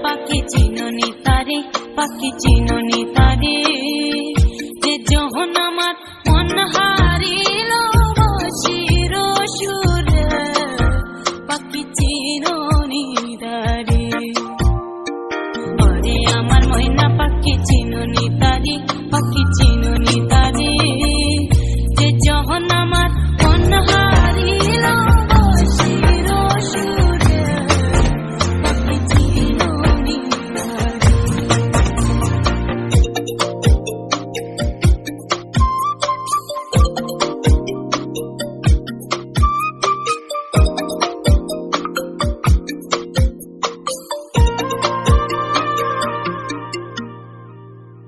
পাখি চিননি তারে, পাখি চিননি তারে, যে যখন আমার মন হারিল বসির সুরে, পাখি চিননি তারে। আরে আমার ময়না পাখি চিননি তারে, পাখি চিননি তারে, যে যখন আমার মন হারিল বসির সুরে, পাখি চিননি তারে।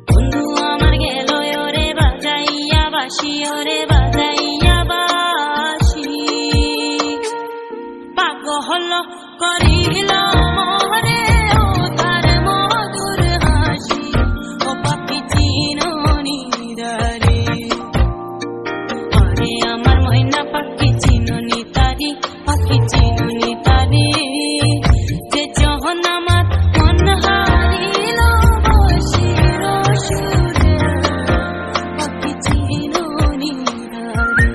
বন্ধু আমার গেল ওরে বাজাইয়া বাসি, ওরে বাজাইয়া বাসি, পাগল করিল মোরে ও তার মধুর হাসি, ও পাখি চিননি তারে। আরে আমার ময়না পাখি চিননি তারে, পাখি চিননি তারে, যে যখন আমার মন হারিল বসির সুরে, পাখি চিননি তারে।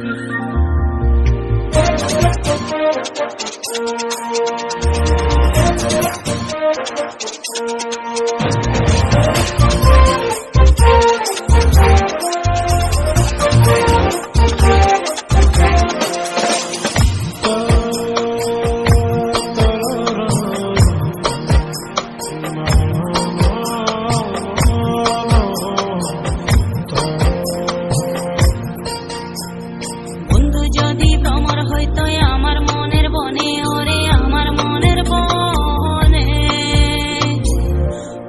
বন্ধু যদি ভ্রমর হইতো আমার মনের বনে, ওরে আমার মনের বনে,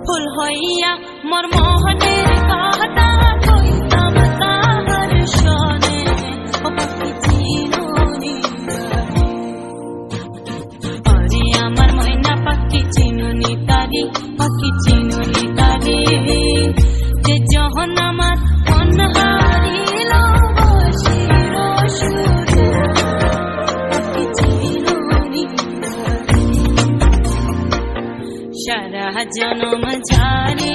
ফুল হইয়া মোর মোহনের কথা কইতাম তাহার শোনে, ও পাখি চিননি তারে। আরে আমার ময়না পাখি চিননি তারে, পাখি চিননি তারে, যে যখন আমার মন হারিল বসির সুরে, পাখি চিননি তারে। সারা জনম জানে